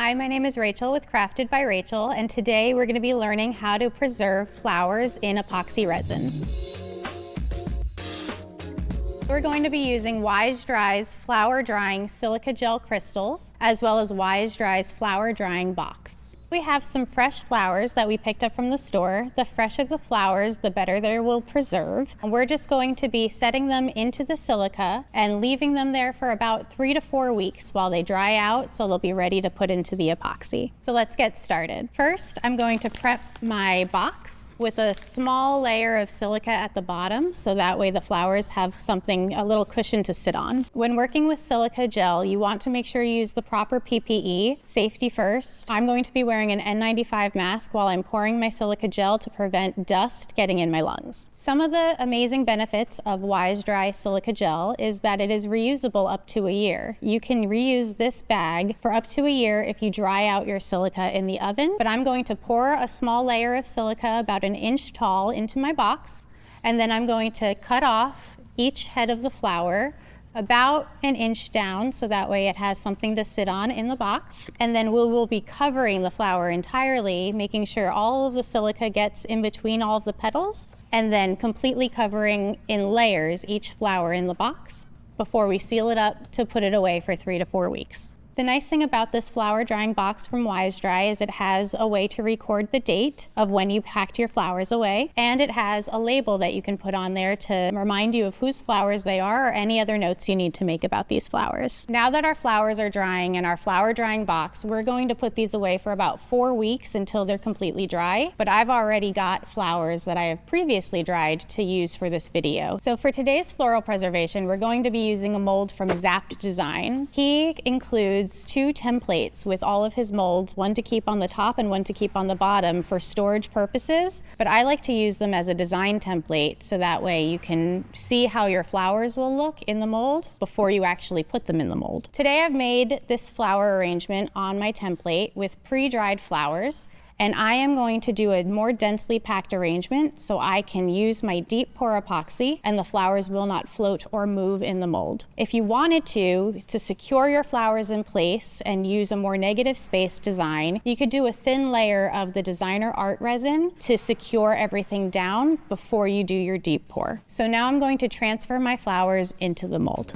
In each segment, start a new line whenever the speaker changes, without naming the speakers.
Hi, my name is Rachel with Crafted by Rachel, and today we're going to be learning how to preserve flowers in epoxy resin. We're going to be using Wise Dry's flower drying silica gel crystals, as well as Wise Dry's flower drying box. We have some fresh flowers that we picked up from the store. The fresher the flowers, the better they will preserve. And we're just going to be setting them into the silica and leaving them there for about 3 to 4 weeks while they dry out, so they'll be ready to put into the epoxy. So let's get started. First, I'm going to prep my box with a small layer of silica at the bottom, so that way the flowers have something, a little cushion to sit on. When working with silica gel, you want to make sure you use the proper PPE, safety first. I'm going to be wearing an N95 mask while I'm pouring my silica gel to prevent dust getting in my lungs. Some of the amazing benefits of Wise Dry silica gel is that it is reusable up to a year. You can reuse this bag for up to a year if you dry out your silica in the oven, but I'm going to pour a small layer of silica about an inch tall into my box, and then I'm going to cut off each head of the flower about an inch down, so that way it has something to sit on in the box. And then we will be covering the flower entirely, making sure all of the silica gets in between all of the petals, and then completely covering in layers each flower in the box before we seal it up to put it away for 3 to 4 weeks. The nice thing about this flower drying box from Wise Dry is it has a way to record the date of when you packed your flowers away, and it has a label that you can put on there to remind you of whose flowers they are or any other notes you need to make about these flowers. Now that our flowers are drying in our flower drying box, we're going to put these away for about 4 weeks until they're completely dry, but I've already got flowers that I have previously dried to use for this video. So for today's floral preservation, we're going to be using a mold from Zapped Design. He includes 2 templates with all of his molds, one to keep on the top and one to keep on the bottom for storage purposes, but I like to use them as a design template so that way you can see how your flowers will look in the mold before you actually put them in the mold. Today I've made this flower arrangement on my template with pre-dried flowers, and I am going to do a more densely packed arrangement so I can use my deep pour epoxy and the flowers will not float or move in the mold. If you wanted to secure your flowers in place and use a more negative space design, you could do a thin layer of the designer art resin to secure everything down before you do your deep pour. So now I'm going to transfer my flowers into the mold.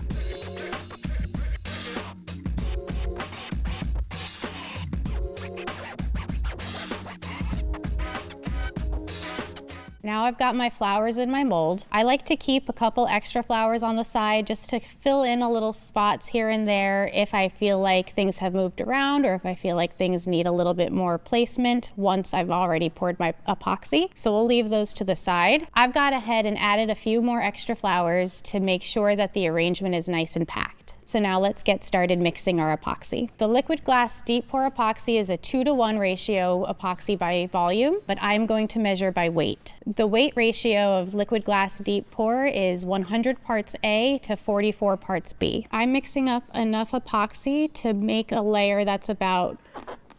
Now I've got my flowers in my mold. I like to keep a couple extra flowers on the side just to fill in a little spots here and there if I feel like things have moved around or if I feel like things need a little bit more placement once I've already poured my epoxy. So we'll leave those to the side. I've gone ahead and added a few more extra flowers to make sure that the arrangement is nice and packed. So now let's get started mixing our epoxy. The liquid glass deep pour epoxy is a 2-to-1 ratio epoxy by volume, but I'm going to measure by weight. The weight ratio of liquid glass deep pour is 100 parts A to 44 parts B. I'm mixing up enough epoxy to make a layer that's about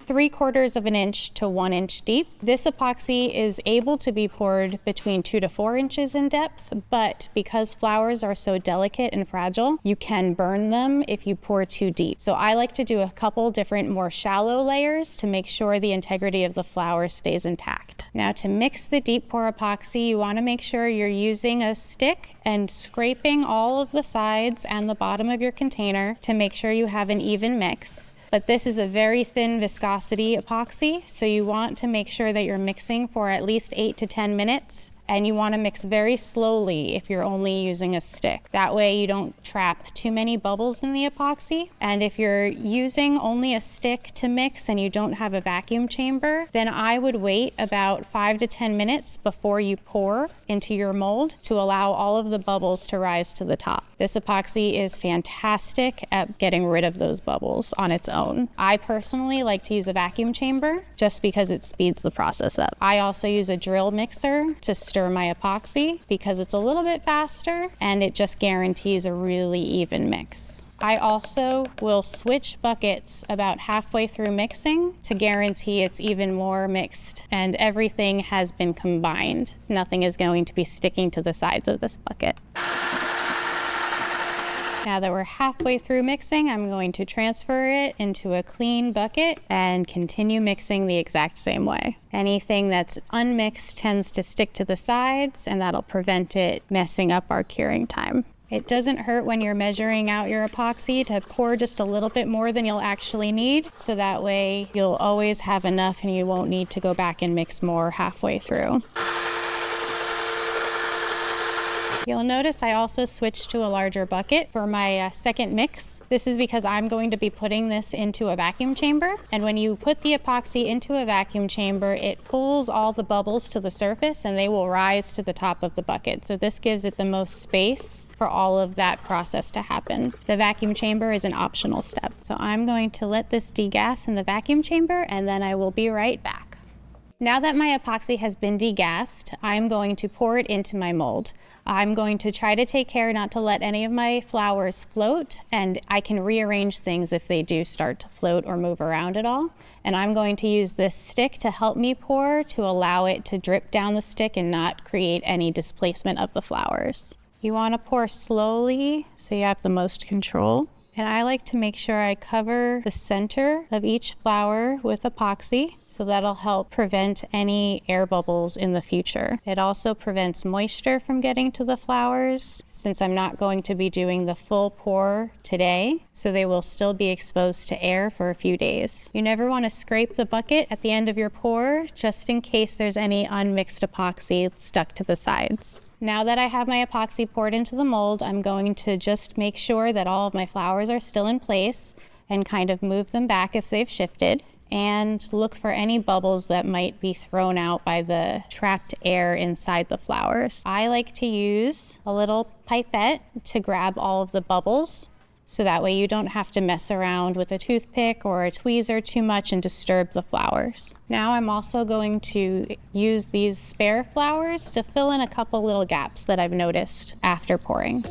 3/4 of an inch to 1 inch deep. This epoxy is able to be poured between 2 to 4 inches in depth, but because flowers are so delicate and fragile, you can burn them if you pour too deep. So I like to do a couple different more shallow layers to make sure the integrity of the flower stays intact. Now to mix the deep pour epoxy, you want to make sure you're using a stick and scraping all of the sides and the bottom of your container to make sure you have an even mix. But this is a very thin viscosity epoxy, so you want to make sure that you're mixing for at least 8 to 10 minutes. And you want to mix very slowly if you're only using a stick. That way you don't trap too many bubbles in the epoxy. And if you're using only a stick to mix and you don't have a vacuum chamber, then I would wait about 5 to 10 minutes before you pour into your mold to allow all of the bubbles to rise to the top. This epoxy is fantastic at getting rid of those bubbles on its own. I personally like to use a vacuum chamber just because it speeds the process up. I also use a drill mixer to stir my epoxy because it's a little bit faster and it just guarantees a really even mix. I also will switch buckets about halfway through mixing to guarantee it's even more mixed and everything has been combined. Nothing is going to be sticking to the sides of this bucket. Now that we're halfway through mixing, I'm going to transfer it into a clean bucket and continue mixing the exact same way. Anything that's unmixed tends to stick to the sides, and that'll prevent it messing up our curing time. It doesn't hurt when you're measuring out your epoxy to pour just a little bit more than you'll actually need, so that way you'll always have enough and you won't need to go back and mix more halfway through. You'll notice I also switched to a larger bucket for my second mix. This is because I'm going to be putting this into a vacuum chamber. And when you put the epoxy into a vacuum chamber, it pulls all the bubbles to the surface and they will rise to the top of the bucket. So this gives it the most space for all of that process to happen. The vacuum chamber is an optional step. So I'm going to let this degas in the vacuum chamber and then I will be right back. Now that my epoxy has been degassed, I'm going to pour it into my mold. I'm going to try to take care not to let any of my flowers float, and I can rearrange things if they do start to float or move around at all. And I'm going to use this stick to help me pour to allow it to drip down the stick and not create any displacement of the flowers. You want to pour slowly so you have the most control. And I like to make sure I cover the center of each flower with epoxy, so that'll help prevent any air bubbles in the future. It also prevents moisture from getting to the flowers, since I'm not going to be doing the full pour today, so they will still be exposed to air for a few days. You never want to scrape the bucket at the end of your pour, just in case there's any unmixed epoxy stuck to the sides. Now that I have my epoxy poured into the mold, I'm going to just make sure that all of my flowers are still in place and kind of move them back if they've shifted, and look for any bubbles that might be thrown out by the trapped air inside the flowers. I like to use a little pipette to grab all of the bubbles, so that way you don't have to mess around with a toothpick or a tweezer too much and disturb the flowers. Now I'm also going to use these spare flowers to fill in a couple little gaps that I've noticed after pouring.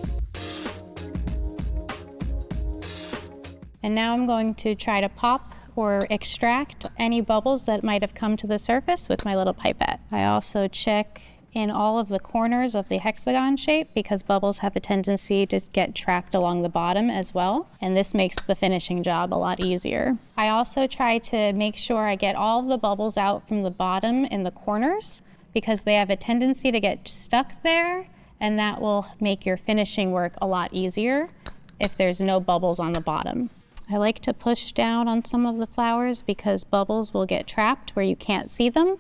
And now I'm going to try to pop or extract any bubbles that might have come to the surface with my little pipette. I also check in all of the corners of the hexagon shape because bubbles have a tendency to get trapped along the bottom as well, and this makes the finishing job a lot easier. I also try to make sure I get all of the bubbles out from the bottom in the corners because they have a tendency to get stuck there, and that will make your finishing work a lot easier if there's no bubbles on the bottom. I like to push down on some of the flowers because bubbles will get trapped where you can't see them,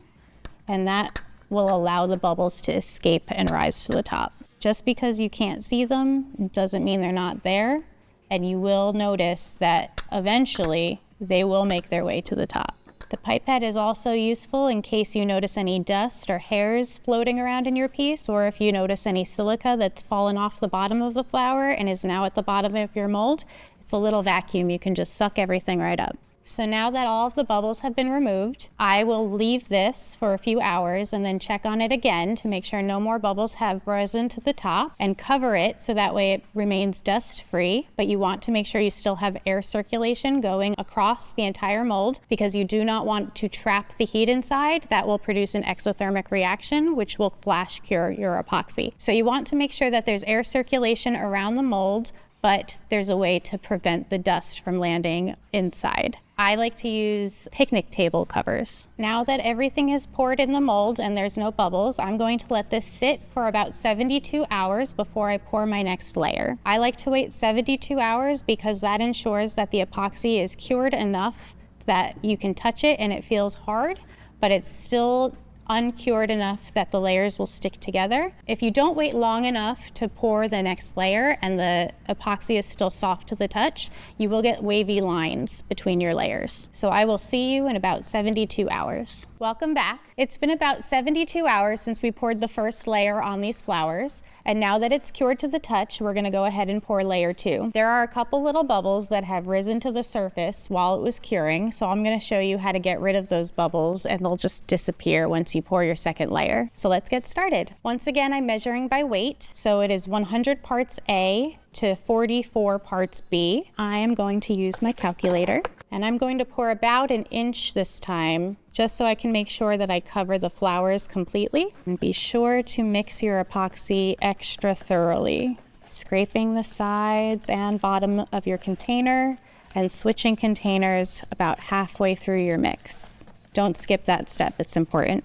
and that will allow the bubbles to escape and rise to the top. Just because you can't see them doesn't mean they're not there, and you will notice that eventually they will make their way to the top. The pipette is also useful in case you notice any dust or hairs floating around in your piece, or if you notice any silica that's fallen off the bottom of the flower and is now at the bottom of your mold. It's a little vacuum, you can just suck everything right up. So now that all of the bubbles have been removed, I will leave this for a few hours and then check on it again to make sure no more bubbles have risen to the top, and cover it so that way it remains dust free. But you want to make sure you still have air circulation going across the entire mold because you do not want to trap the heat inside. That will produce an exothermic reaction which will flash cure your epoxy. So you want to make sure that there's air circulation around the mold, but there's a way to prevent the dust from landing inside. I like to use picnic table covers. Now that everything is poured in the mold and there's no bubbles, I'm going to let this sit for about 72 hours before I pour my next layer. I like to wait 72 hours because that ensures that the epoxy is cured enough that you can touch it and it feels hard, but it's still uncured enough that the layers will stick together. If you don't wait long enough to pour the next layer and the epoxy is still soft to the touch, you will get wavy lines between your layers. So I will see you in about 72 hours. Welcome back. It's been about 72 hours since we poured the first layer on these flowers, and now that it's cured to the touch, we're going to go ahead and pour layer 2. There are a couple little bubbles that have risen to the surface while it was curing, so I'm going to show you how to get rid of those bubbles, and they'll just disappear once you pour your second layer. So let's get started. Once again, I'm measuring by weight, so it is 100 parts A to 44 parts B. I am going to use my calculator, and I'm going to pour about an inch this time, just so I can make sure that I cover the flowers completely. And be sure to mix your epoxy extra thoroughly scraping the sides and bottom of your container and switching containers about halfway through your mix. Don't skip that step, it's important.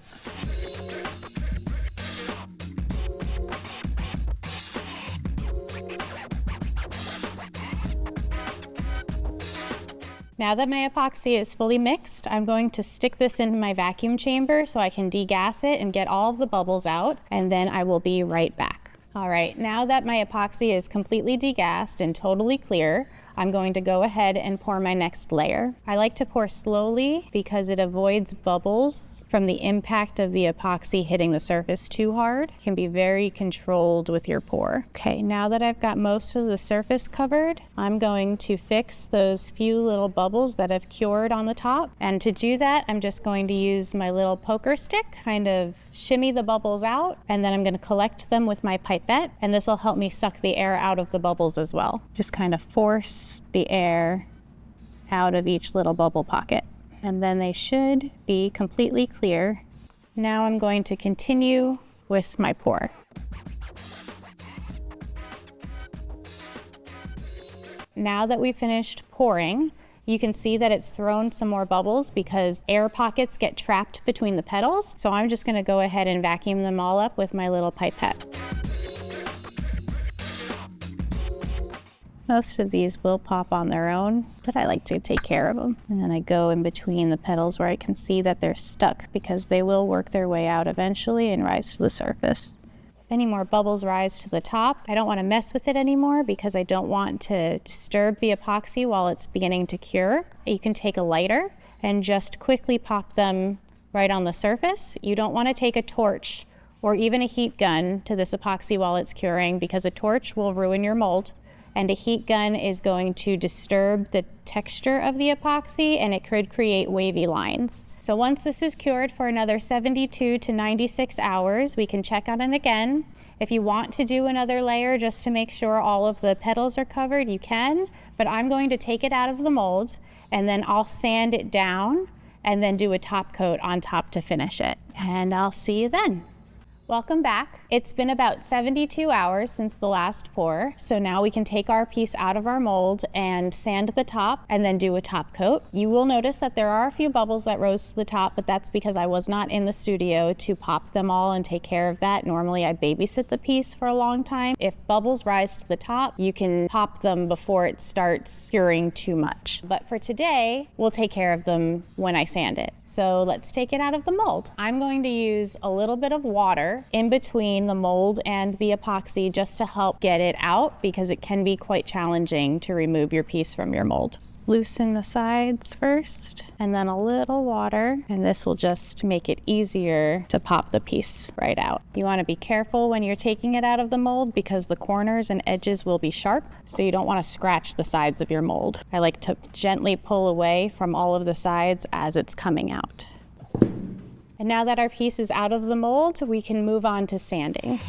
Now that my epoxy is fully mixed, I'm going to stick this in my vacuum chamber so I can degas it and get all of the bubbles out, and then I will be right back. All right, now that my epoxy is completely degassed and totally clear, I'm going to go ahead and pour my next layer. I like to pour slowly because it avoids bubbles from the impact of the epoxy hitting the surface too hard. It can be very controlled with your pour. Okay, now that I've got most of the surface covered, I'm going to fix those few little bubbles that have cured on the top. And to do that, I'm just going to use my little poker stick, kind of shimmy the bubbles out, and then I'm going to collect them with my pipette, and this will help me suck the air out of the bubbles as well. Just kind of force the air out of each little bubble pocket, and then they should be completely clear. Now I'm going to continue with my pour. Now that we've finished pouring, you can see that it's thrown some more bubbles because air pockets get trapped between the petals. So I'm just going to go ahead and vacuum them all up with my little pipette. Most of these will pop on their own, but I like to take care of them. And then I go in between the petals where I can see that they're stuck because they will work their way out eventually and rise to the surface. If any more bubbles rise to the top, I don't want to mess with it anymore because I don't want to disturb the epoxy while it's beginning to cure. You can take a lighter and just quickly pop them right on the surface. You don't want to take a torch or even a heat gun to this epoxy while it's curing because a torch will ruin your mold. And a heat gun is going to disturb the texture of the epoxy and it could create wavy lines. So once this is cured for another 72 to 96 hours, we can check on it again. If you want to do another layer just to make sure all of the petals are covered, you can, but I'm going to take it out of the mold and then I'll sand it down and then do a top coat on top to finish it. And I'll see you then. Welcome back. It's been about 72 hours since the last pour, so now we can take our piece out of our mold and sand the top and then do a top coat. You will notice that there are a few bubbles that rose to the top, but that's because I was not in the studio to pop them all and take care of that. Normally I babysit the piece for a long time. If bubbles rise to the top, you can pop them before it starts curing too much. But for today, we'll take care of them when I sand it. So let's take it out of the mold. I'm going to use a little bit of water in between the mold and the epoxy just to help get it out because it can be quite challenging to remove your piece from your mold. Loosen the sides first and then a little water, and this will just make it easier to pop the piece right out. You want to be careful when you're taking it out of the mold because the corners and edges will be sharp, so you don't want to scratch the sides of your mold. I like to gently pull away from all of the sides as it's coming out. And now that our piece is out of the mold, we can move on to sanding.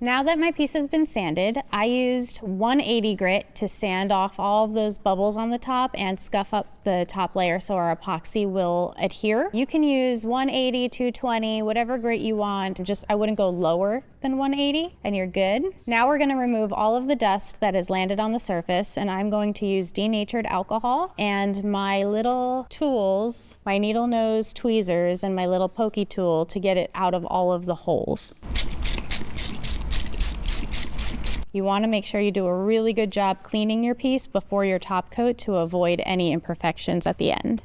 Now that my piece has been sanded, I used 180 grit to sand off all of those bubbles on the top and scuff up the top layer so our epoxy will adhere. You can use 180, 220, whatever grit you want. I wouldn't go lower than 180 and you're good. Now we're going to remove all of the dust that has landed on the surface, and I'm going to use denatured alcohol and my little tools, my needle nose tweezers and my little pokey tool to get it out of all of the holes. You want to make sure you do a really good job cleaning your piece before your top coat to avoid any imperfections at the end.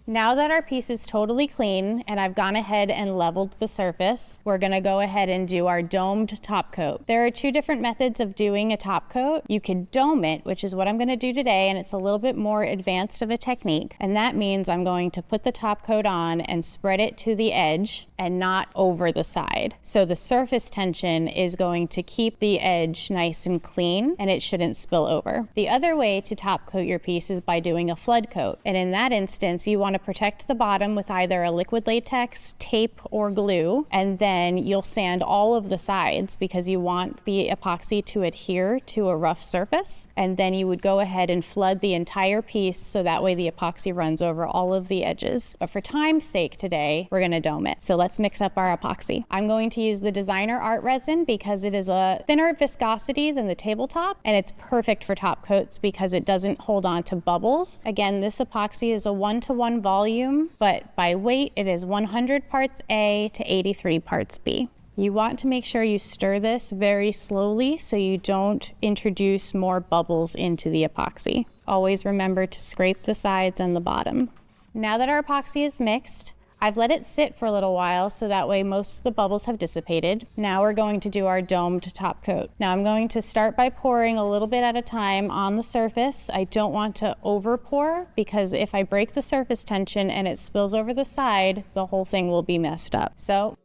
Now that our piece is totally clean and I've gone ahead and leveled the surface, we're going to go ahead and do our domed top coat. There are two different methods of doing a top coat. You could dome it, which is what I'm going to do today, and it's a little bit more advanced of a technique. And that means I'm going to put the top coat on and spread it to the edge and not over the side. So the surface tension is going to keep the edge nice and clean and it shouldn't spill over. The other way to top coat your piece is by doing a flood coat. And in that instance, you want want to protect the bottom with either a liquid latex, tape, or glue, and then you'll sand all of the sides because you want the epoxy to adhere to a rough surface, and then you would go ahead and flood the entire piece so that way the epoxy runs over all of the edges. But for time's sake today, we're going to dome it. So let's mix up our epoxy. I'm going to use the Designer Art Resin because it is a thinner viscosity than the tabletop, and it's perfect for top coats because it doesn't hold on to bubbles. Again, this epoxy is a 1-to-1 volume, but by weight it is 100 parts A to 83 parts B. You want to make sure you stir this very slowly so you don't introduce more bubbles into the epoxy. Always remember to scrape the sides and the bottom. Now that our epoxy is mixed, I've let it sit for a little while so that way most of the bubbles have dissipated. Now we're going to do our domed top coat. Now I'm going to start by pouring a little bit at a time on the surface. I don't want to over pour because if I break the surface tension and it spills over the side, the whole thing will be messed up. So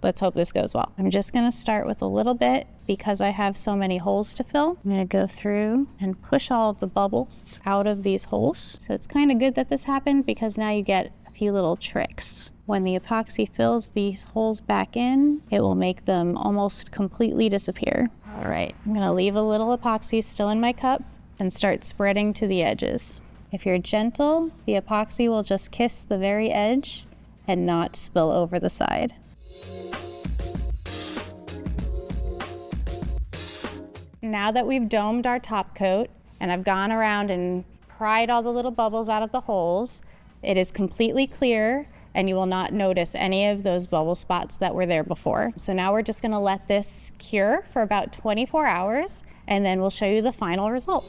let's hope this goes well. I'm just going to start with a little bit because I have so many holes to fill. I'm going to go through and push all of the bubbles out of these holes. So it's kind of good that this happened because now you get few little tricks. When the epoxy fills these holes back in, it will make them almost completely disappear. All right, I'm gonna leave a little epoxy still in my cup and start spreading to the edges. If you're gentle, the epoxy will just kiss the very edge and not spill over the side. Now that we've domed our top coat and I've gone around and pried all the little bubbles out of the holes, it is completely clear and you will not notice any of those bubble spots that were there before. So now we're just gonna let this cure for about 24 hours and then we'll show you the final result.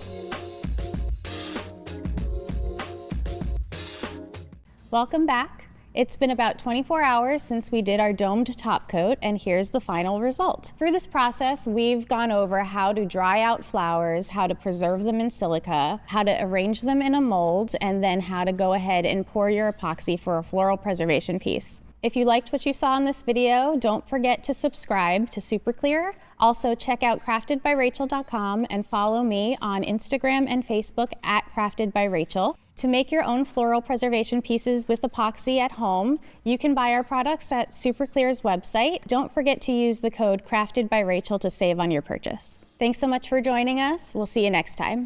Welcome back. It's been about 24 hours since we did our domed top coat, and here's the final result. Through this process, we've gone over how to dry out flowers, how to preserve them in silica, how to arrange them in a mold, and then how to go ahead and pour your epoxy for a floral preservation piece. If you liked what you saw in this video, don't forget to subscribe to Super Clear. Also, check out craftedbyrachel.com and follow me on Instagram and Facebook at craftedbyrachel. To make your own floral preservation pieces with epoxy at home, you can buy our products at Super Clear's website. Don't forget to use the code CRAFTEDBYRACHEL to save on your purchase. Thanks so much for joining us. We'll see you next time.